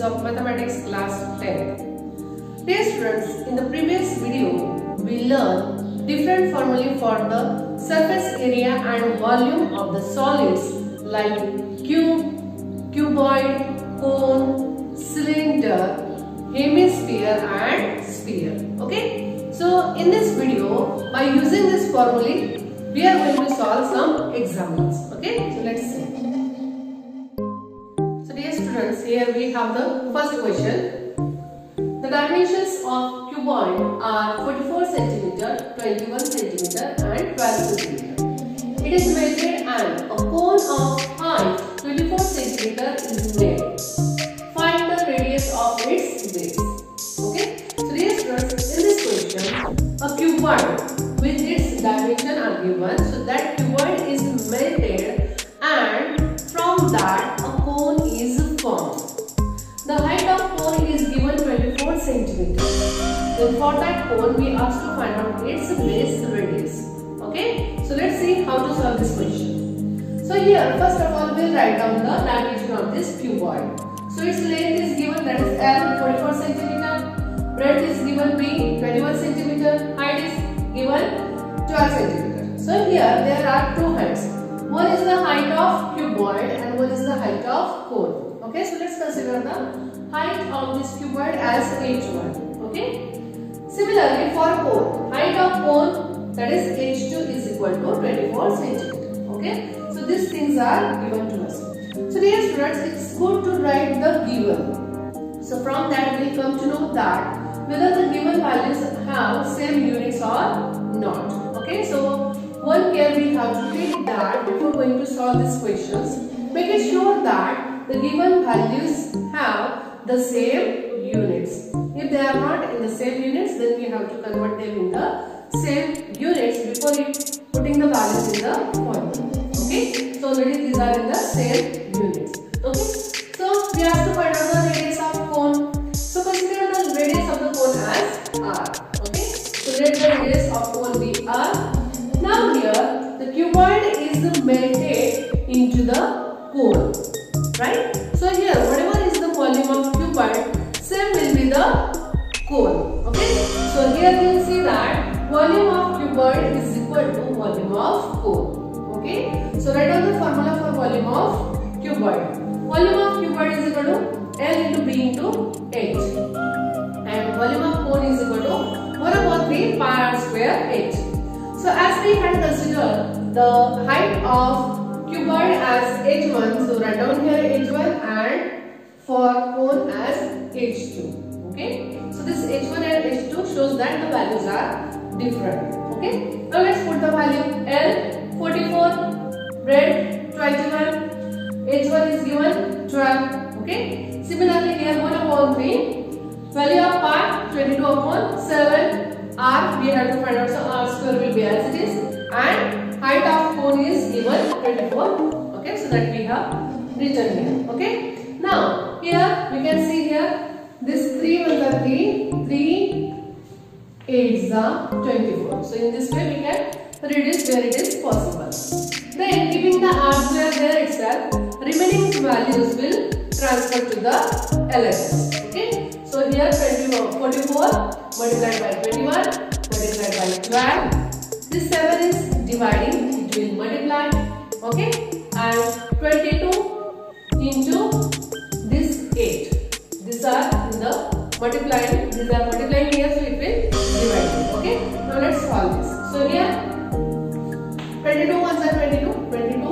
of Mathematics class 10. Dear students, in the previous video, we learned different formulae for the surface area and volume of the solids like cube, cuboid, cone, cylinder, hemisphere and sphere. Okay? So in this video, by using this formulae, we are going to solve some examples. Okay? So let's see. So dear students, here we have the first question. The dimensions of cuboid are 44 cm, 21 cm and 12 cm. It is measured and a cone of height 24 cm is made. Find the radius of its base. Okay? So dear students, in this question, a cuboid with its dimension are given. So that cuboid is melted and from that a cone is formed. The height of cone is given 24 cm. Then for that cone we asked to find out its base radius. Okay? So let's see how to solve this question. So here first of all we'll write down the dimension of this cuboid. So its length is given, that is L, 44 cm. Breadth is given B, 21 cm. Height is given 12 cm. So here there are two heights. One is the height of cuboid and one is the height of cone. Okay, so let's consider the height of this cuboid as h1. Okay. Similarly, for cone, height of cone, that is h2 is equal to 24 cm. Okay. So these things are given to us. So dear students, it's good to write the given. So from that we come to know that whether the given values have same units or not. Okay. So one care we have to take that before going to solve these questions. Make it sure that the given values have the same units. If they are not in the same units, then we have to convert them in the same units before putting the values in the formula. Okay? So already these are in the same units. Okay? So we have to find out the radius of cone. So consider the radius of the cone as r. Okay? So let the radius of cone be r. Now here the cuboid is melted into the cone. Right? So here whatever is the volume of cuboid, same will be the cone. Okay? So here we will see that volume of cuboid is equal to volume of cone. Okay? So write down the formula for volume of cuboid. Volume of cuboid is equal to L into B into H. And volume of cone is equal to 1 upon 3 pi r square H. So as we had considered the height of cuboid as h1, so write down here h1 and for cone as h2. Okay, so this h1 and h2 shows that the values are different. Okay, now let's put the value L 44, breadth 21, h1 is given 12. Okay, similarly here 1 upon 3, value of pi 22 upon 7, r we have to find out, so r square will be as it is, and height of cone is given 24. Okay, so that we have written here. Okay, now here we can see here this 3 ones are 3 8s are 24. So in this way we can reduce where it is possible. Then keeping the r square there itself, remaining values will transfer to the LHS. Okay, so here 44 multiplied by 21 multiplied by 12. This 7 is dividing, it will multiply. Okay, and 22 into this 8. These are in the multiplying. These are multiplying here, so it will divide. Okay, now let's solve this. So here 22 ones are 22, 22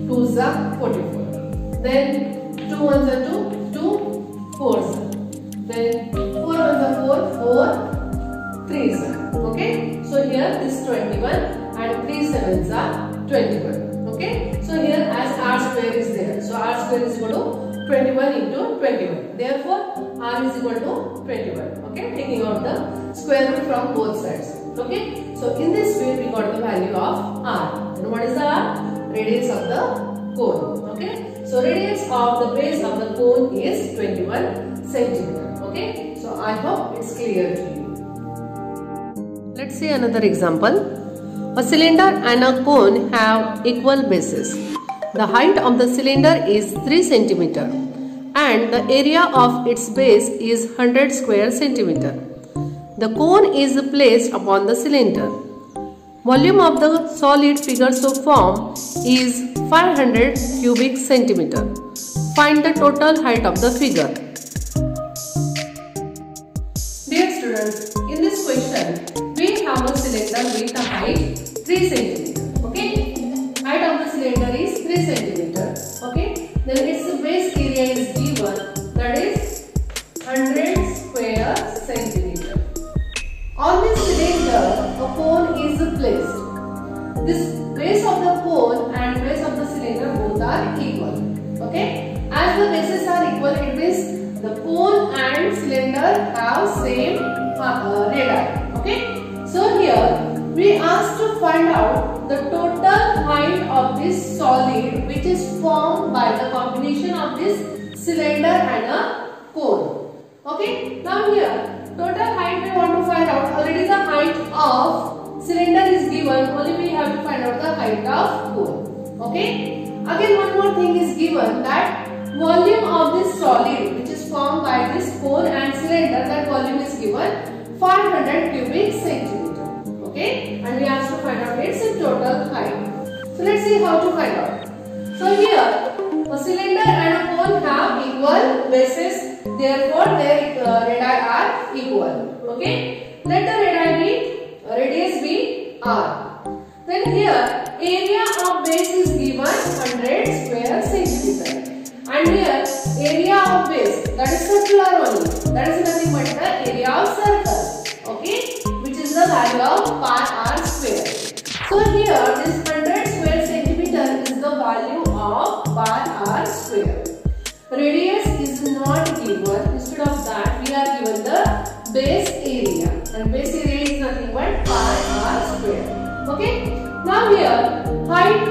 2s are 44. Then 2 ones are 2, 2 4s are. Then 4 ones are 4, 4 3s are. Okay, so here this 21 and 3 7s are 21. Okay, so here as r square is there, so r square is equal to 21 into 21. Therefore r is equal to 21. Okay, taking out the square root from both sides. Okay, so in this way we got the value of r. And what is the r? Radius of the cone. Okay, so radius of the base of the cone is 21 centimeter. Okay, so I hope it's clear to you. Let's see another example. A cylinder and a cone have equal bases. The height of the cylinder is 3 cm and the area of its base is 100 square centimeter. The cone is placed upon the cylinder. Volume of the solid figure so formed is 500 cubic centimeter. Find the total height of the figure. Dear students, in this question, we have a cylinder with a height 3 centimeter. Okay, height of the cylinder is 3 centimeter. Okay, then its base area is given, that is 100 square centimeter. On this cylinder, a cone is placed. This base of the cone and base of the cylinder both are equal. Okay, as the bases are equal, it means the cone and cylinder have same radii. Okay, so here we asked to find out the total height of this solid which is formed by the combination of this cylinder and a cone. Okay, now here total height we want to find out. Already the height of cylinder is given, only we have to find out the height of cone. Okay, again one more thing is given, that volume of this solid which is formed by this cone and cylinder, that volume is given 500 cubic centimeter. Okay, and we have to find out its total height. So let's see how to find out. So here a cylinder and a cone have equal bases, therefore their radii are equal. Okay, let the radius be r. Then here area of base is given 100 square centimeter, and here area of base, that is circular only, that is nothing but the area of circle. Okay, which is the value of pi r square. So here this 100 square centimeter is the value of pi r square. Radius is not given. Instead of that, we are given the base area, and base area is nothing but pi r square. Okay. Now here height,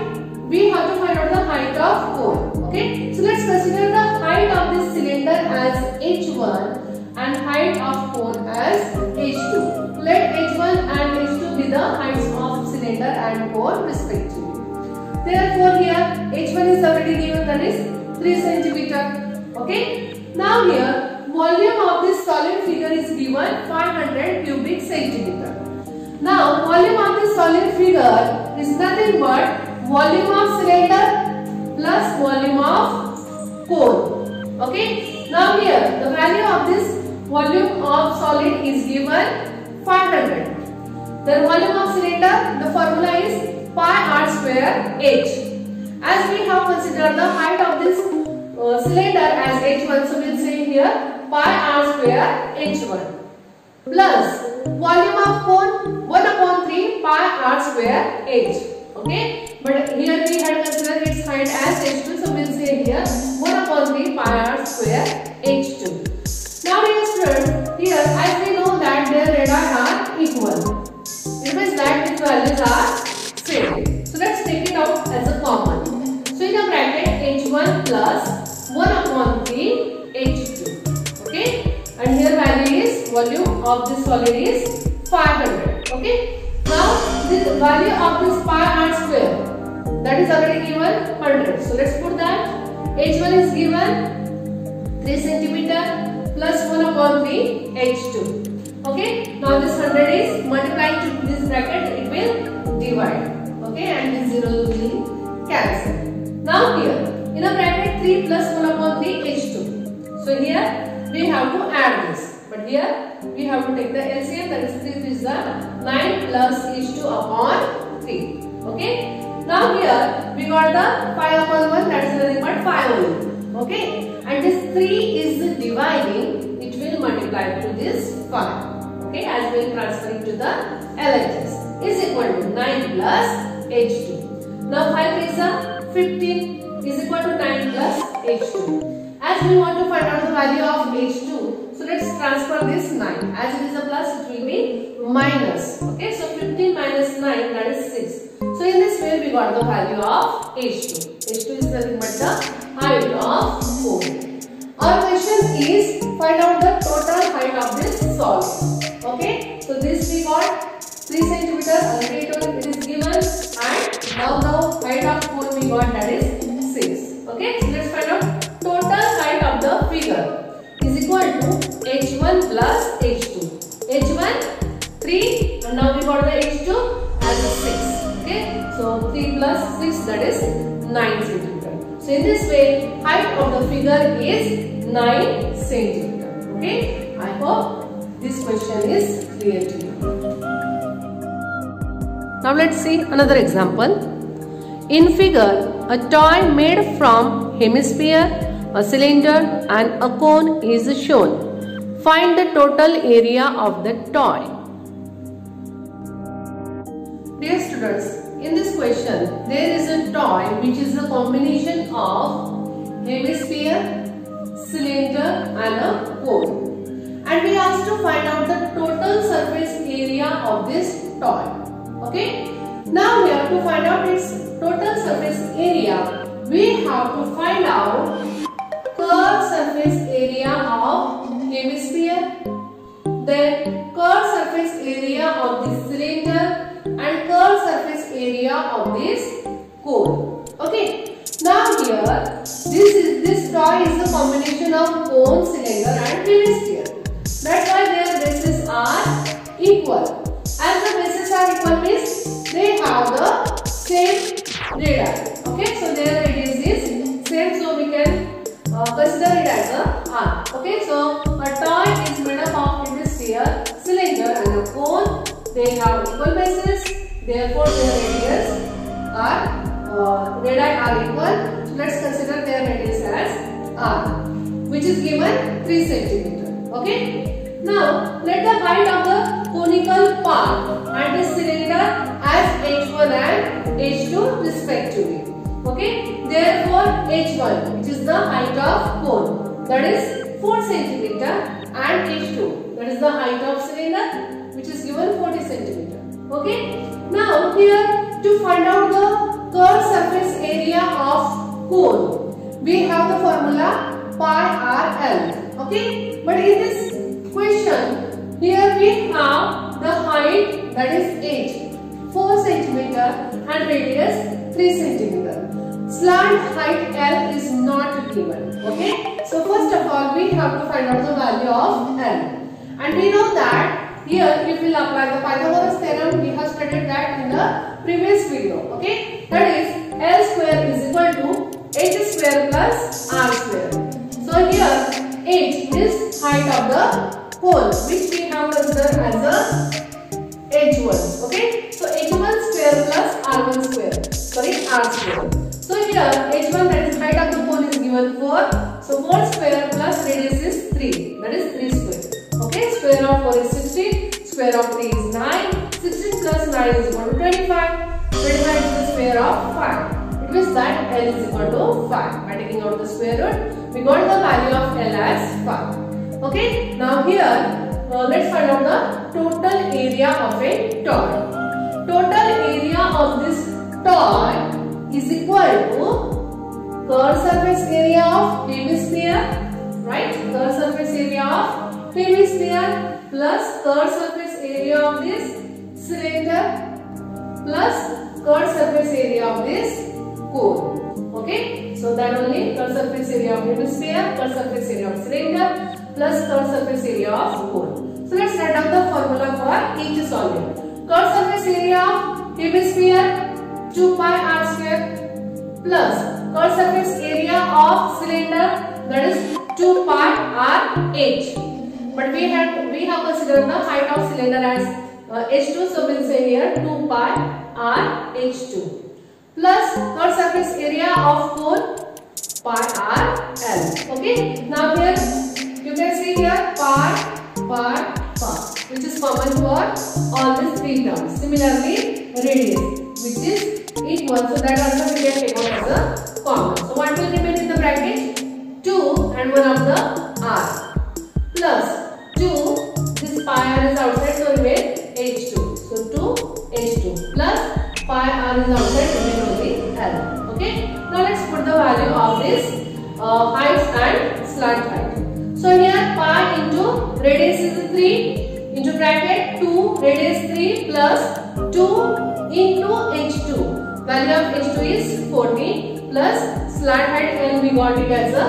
we have to find out the height of cone. Okay. So let's consider the height of this cylinder as h1 and height of cone as h2. Let h1 and h2 be the heights of cylinder and cone respectively. Therefore here h1 is already given, that is 3 centimeter. Okay. Now here volume of this solid figure is given 500 cubic centimeter. Now volume of this solid figure is nothing but volume of cylinder plus volume of cone. Okay. Now here the value of this volume of solid is given 500. The volume of cylinder, the formula is pi r square h. As we have considered the height of this cylinder as h1, so we will say here pi r square h1 plus volume of cone 1 upon 3 pi r square h. Okay, but here we had considered its height as h2, so we will say here 1 upon 3 pi r square h2. Now dear students, here as we know that their radii are equal, it means that these values are same. So let's take it out as a common. So in the bracket h1 plus 1 upon 3 h2. Okay, and here value is, volume of this solid is 500. Okay, now this value of this pi r square, that is already given 100. So let's put that. h1 is given 3 centimeter plus 1 upon 3 h2. Okay, now this 100 is multiplied to this bracket, it will divide. Okay, and this 0 will cancel. Now here in a bracket 3 plus 1 upon 3 h2. So here we have to add this, but here we have to take the LCM, that is 3 is the 9 plus h2 upon 3. Okay, now here we got the 5 upon 1, that is nothing but 5 only. Okay, and this 3 is dividing, it will multiply to this 5. Okay, as we will transfer it to the LHS, is equal to 9 plus h2. Now 5 is a 15 is equal to 9 plus h2. As we want to find out the value of h2, so let's transfer this 9. As it is a plus, it will be minus. Okay, so 15 minus 9, that is 6. So in this way we got the value of h2. h2 is nothing but the height of cone. Our question is find out the total height of this solid. Okay, so this we got 3 centimeter, already it is given, and now the height of cone we got, that is 6. Okay, so let's find out total height of the So 3 plus 6, that is 9 centimeter. So in this way, height of the figure is 9 centimeter. Okay, I hope this question is clear to you. Now let's see another example. In figure, a toy made from hemisphere, a cylinder and a cone is shown. Find the total area of the toy. Dear students, in this question, there is a toy which is a combination of hemisphere, cylinder and a cone. And we asked to find out the total surface area of this toy. Okay? Now we have to find out its total surface area. We have to find out curved surface area of hemisphere, then curved surface area of the cylinder and curved surface area of this cone. Okay. Now here, this toy is a combination of cone, cylinder and hemisphere. That's why their bases are equal. As the bases are equal means they have the same radii. Okay, so their radius is same, so we can consider it as a R. Okay, so a toy is made up of hemisphere, cylinder and a cone. They have equal bases, therefore their radius are radii are equal. So let's consider their radius as R, which is given 3 centimeter. Okay. Now let the height of the conical part and the cylinder as H1 and H2 respectively. Okay. Therefore H1, which is the height of cone, that is 4 centimeter, and H2, that is the height of cylinder, which is given 40 centimeter. Okay. Now here, to find out the curved surface area of cone, we have the formula pi RL. Okay. But in this question, here we have the height, that is H, 4 centimeter and radius 3 centimeter. Slant height L is not given. Okay. So first of all, we have to find out the value of L. And we know that here if we will apply the Pythagoras theorem, we have studied that in the previous video. Okay. That is L square is equal to H square plus R square. So here H is height of the cone, which we have considered as a H1. Okay. So H1 square plus R1 square. Sorry, R square. So here H1, that is height of the cone, is given 4. So 4 square plus radius is 3. That is 3 square. Okay. Square of 4 is 16. Square of 3 is 9. 16 plus 9 is equal to 25. 25 is the square of 5. It means that L is equal to 5. By taking out the square root, we got the value of L as 5. Okay. Now here, let's find out the total area of a toy. Total area of this toy is equal to curved surface area of hemisphere, right? Curved surface area of hemisphere plus curved surface area of this cylinder plus curved surface area of this cone. Okay? So that only curved surface area of hemisphere, curved surface area of cylinder plus curved surface area of cone. So let's write down the formula for each solid. Curved surface area of hemisphere 2 pi r square plus curved surface area of cylinder, that is 2 pi r h. But we have considered the height of cylinder as h2, so we'll say here 2 pi r h2 plus curved surface area of cone pi r l. Okay. Now here you can see here pi, which is common for all these three terms. Similarly, radius, which is equal, so that also we can take out as a common. So what will remain in the bracket? 2 and 1 of the r plus 2. This pi r is outside, so remain h2. So 2 h2 plus pi r is outside, remain only l. Okay. Now let's put the value of this height and slant height. So here pi into radius is 3 into bracket 2 radius 3 plus 2 into h2. Value of h2 is 40 plus slant height and we got it as a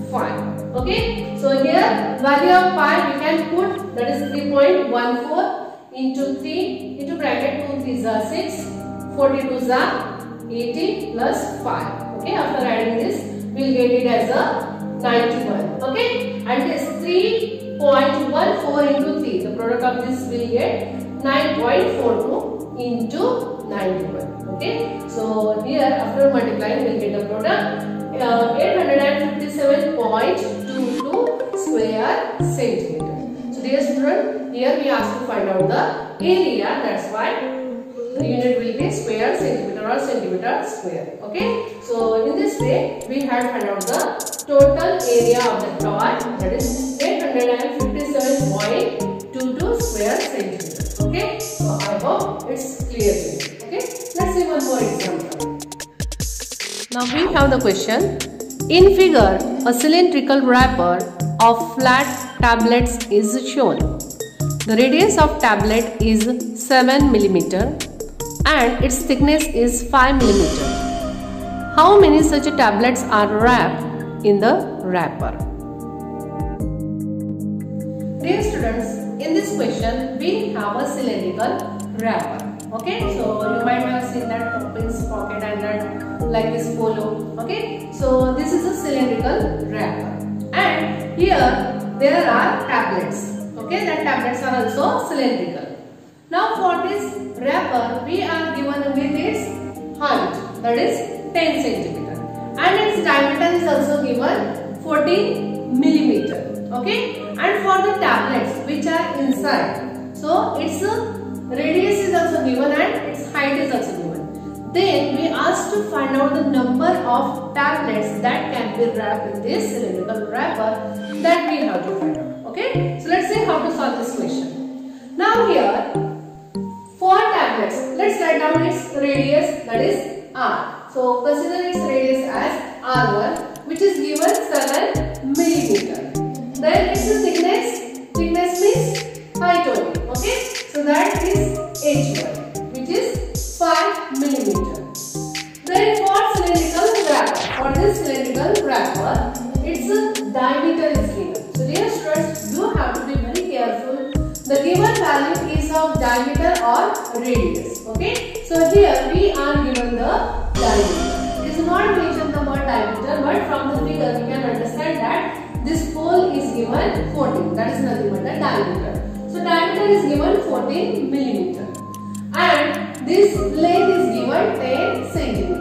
5. Okay. So here value of pi we can put, that is 3.14 into 3 into bracket 2 3s are 6, 42 is 80 plus 5. Okay, after adding this, we'll get it as a 91. Okay, and this 3.14 into 3. The product of this will get 9.42 into 91. Okay, so here after multiplying, we'll get the product 857.22 square centimeter. So dear student, here we ask to find out the area. That's why the unit will be square centimeter or centimeter square. Okay, so in this way we have found out the total area of the toy, that is 857.22 square centimeter. Okay, so I hope it's clear to you. Okay, let's see one more example. Now we have the question. In figure, a cylindrical wrapper of flat tablets is shown. The radius of tablet is 7 mm and its thickness is 5 mm. How many such tablets are wrapped in the wrapper? Dear students, in this question we have a cylindrical wrapper. Okay, so you might have seen that Poppins pocket and that like this polo. Okay, so this is a cylindrical wrapper, and here there are tablets. Okay, that tablets are also cylindrical. Now for this wrapper we are given with its height, that is 10 cm, and its diameter is also given 14 mm. Okay, and for the tablets which are inside, so its radius is also given and its height is also given. Then we ask to find out the number of tablets that can be wrapped in this cylindrical wrapper, that we have to find out. Okay, so let's see how to solve this question. Now here, for tablets, let's write down its radius, that is R. So consider its radius as R1, which is given 7 mm. Then its thickness means height only. Okay, so that is H1, which is 5 mm. Then for cylindrical wrapper, for this cylindrical wrapper, its diameter is given. So dear students, you have to be very careful. The given value is of diameter or radius. Okay, so here we are given the diameter. It is not mentioned the word diameter, but from the figure we can understand that this pole is given 14. That is nothing but the diameter. So diameter is given 14 mm, and this length is given 10 cm.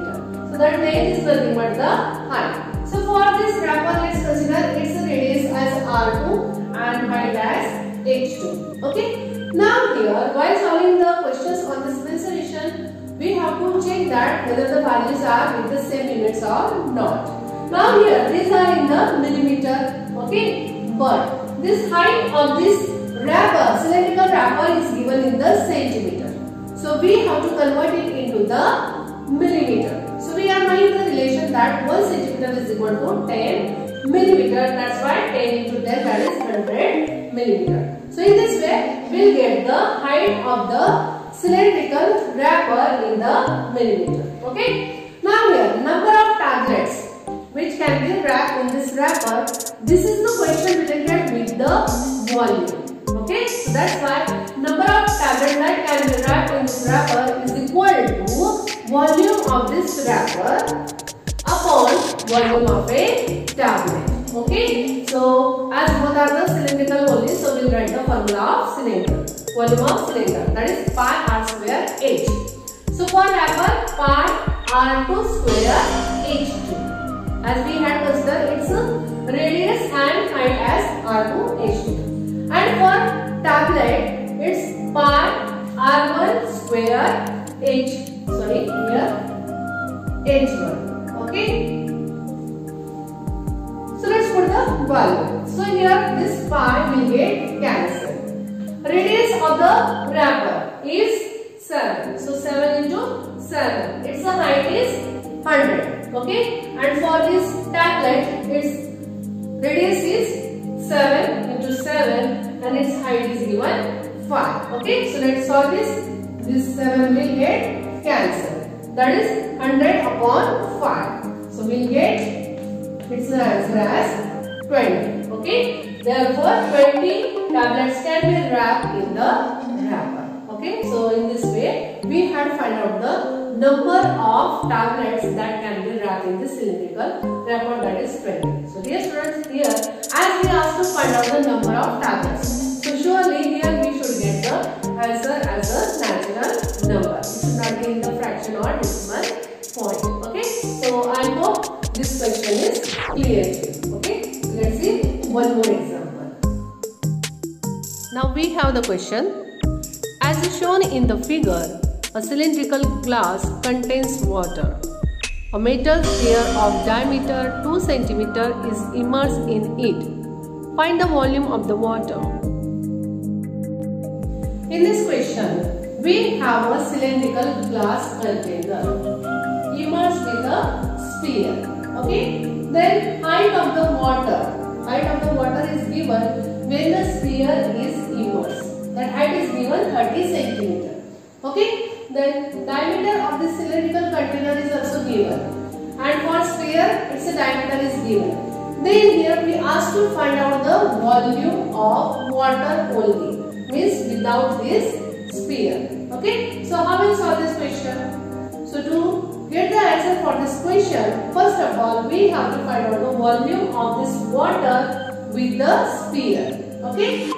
So that length is nothing but the height. So for this wrapper, let's consider its radius as R2 and height as H2. Okay. Now here, while solving the questions on this solution, we have to check that whether the values are with the same units or not. Now here, these are in the millimeter. Okay, but this height of this wrapper, cylindrical wrapper, is given in the centimeter. So we have to convert it into the millimeter. So we are knowing the relation that 1 centimeter is equal to 10 millimeter. That's why 10 into 10, that is 100 millimeter. So in this way, we'll get the height of the cylindrical wrapper in the millimeter. Okay. Now here, number of tablets which can be wrapped in this wrapper. This is the question related with the volume. Okay, so that's why number of tablets that can be wrapped in this wrapper is equal to volume of this wrapper upon volume of a tablet. Okay, so as both are the cylindrical only, so we'll write the formula of cylinder, volume of cylinder, that is pi r square h. So for wrapper, pi r2 square h2. As we had considered its radius and height as R2 H2, and for tablet it's pi R1 square H1. Okay, so let's put the value. So here this pi will get cancelled. Radius of the wrapper is 7. So 7 into 7. Its height is 100. Okay, and for this tablet, its radius is 7 into 7 and its height is given 5. Okay, so let's solve this. This 7 will get cancelled. That is 100 upon 5. So we'll get its answer as 20. Okay, therefore 20 tablets can be wrapped in the wrapper. Okay, so in this way we had to find out the number of tablets that can be wrapped in the cylindrical wrapper, that is 20. So dear students, here as we asked to find out the number of tablets, so surely here we should get the answer as a natural number. It should not be in the fraction or decimal point. Okay, so I hope this question is clear to you. Okay, so let's see one more example. Now we have the question. As is shown in the figure, a cylindrical glass contains water. A metal sphere of diameter 2 cm is immersed in it. Find the volume of the water. In this question, we have a cylindrical glass container immersed with a sphere. Okay. Then height of the water is given when the sphere is immersed. That height is given 30 cm. Okay. Then diameter of the cylindrical container is also given, and for sphere its diameter is given. Then here we ask to find out the volume of water only, means without this sphere. Okay, so how will we solve this question? So to get the answer for this question, first of all we have to find out the volume of this water with the sphere. Okay,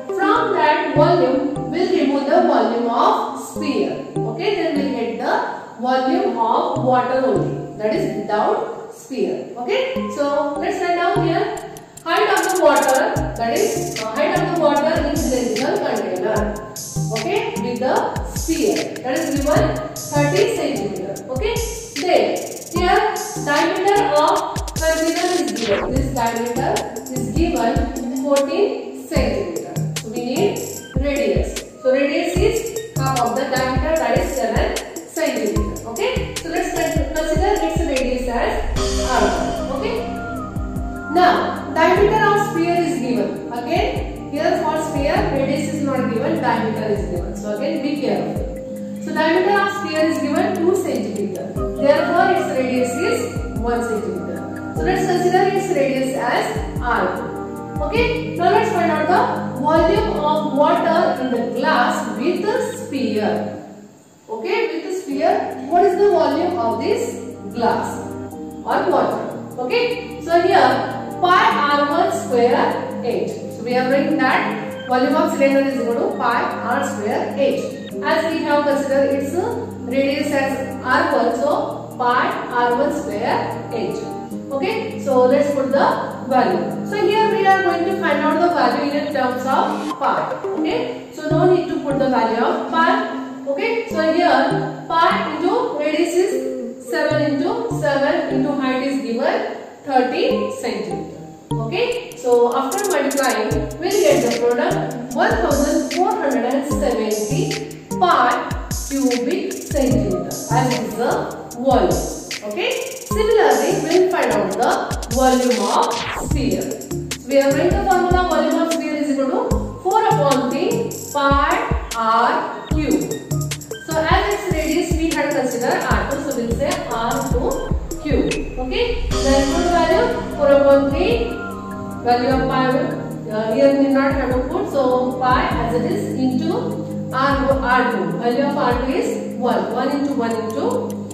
from that volume we'll remove the volume of sphere. Okay, then we'll get the volume of water only, that is without sphere. Okay, so let's write down here height of the water, that is height of the water in cylindrical container. Okay, with the sphere, that is given 30 cm. Okay, then here diameter of container is given. This diameter is given 14 cm. So we need radius. So radius is half of the diameter, that is 7 cm. Okay, so let's consider its radius as r1. Okay, now diameter of sphere is given. Again, here for sphere radius is not given, diameter is given. So again be careful. So diameter of sphere is given 2 cm. Therefore its radius is 1 cm. So let's consider its radius as r2. Okay, now let's find out the volume of water in the glass with the sphere. Okay, with the sphere, what is the volume of this glass or water? Okay, so here pi r1 square h. So we are writing that volume of cylinder is equal to pi r square h. As we have considered its radius as r1, so pi r1 square h. Okay, so let's put the value. So here we are going to find out the value in terms of pi. Okay, so no need to put the value of pi. Okay, so here pi into radius is 7 into 7 into height is given 30 cm. Okay, so after multiplying we'll get the product 1470 pi cubic centimeter as is the volume. Okay, similarly we'll find out the volume of sphere. We are writing the formula volume of sphere is equal to 4 upon 3 pi r cube. So as its radius we had considered r2, so we'll say r2 cube. Okay, then put the value 4 upon 3, value of pi here we not have to put, so pi as it is into r2, value of r2 is 1 into 1 into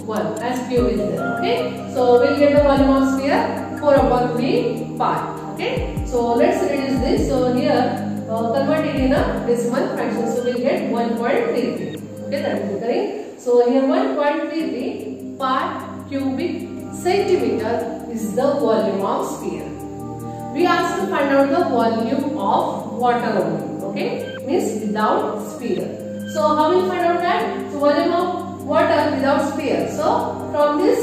1 as cube is there. Okay, so we'll get the volume of sphere 4 upon 3 pi. Okay, so let's reduce this. So here convert it in a decimal fraction, so we'll get 1.33. Okay, that is correct. So here 1.33 pi cubic centimeter is the volume of sphere. We asked to find out the volume of water only. Okay, means without sphere. So how will we find out that? So volume of water without sphere. So from this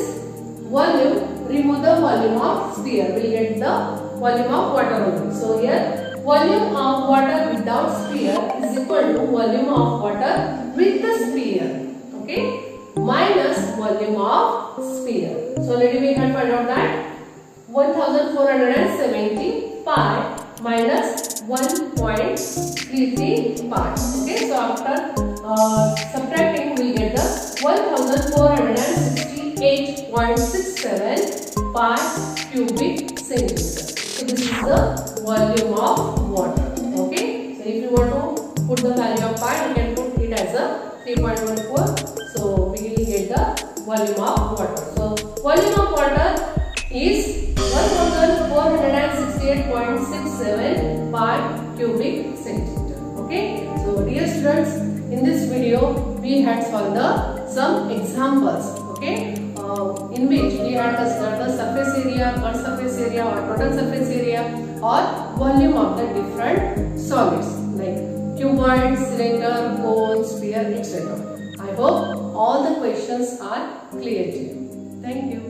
volume remove the volume of sphere. We will get the volume of water only. So here volume of water without sphere is equal to volume of water with the sphere. Okay, minus volume of sphere. So already we can find out that 1470 pi minus 1.33 pi. Okay, so after subtracting we get the 1468.67 pi cubic centimeter. So this is the volume of water. Okay, so if you want to put the value of pi, you can put it as a 3.14. So we will get the volume of water. So volume of water is 1468.67 part cubic centimeter. Okay. So dear students, in this video we had solved some examples. Okay. In which we had considered the surface area, earth surface area or total surface area or volume of the different solids like cuboid, cylinder, cone, sphere, etc. I hope all the questions are clear to you. Thank you.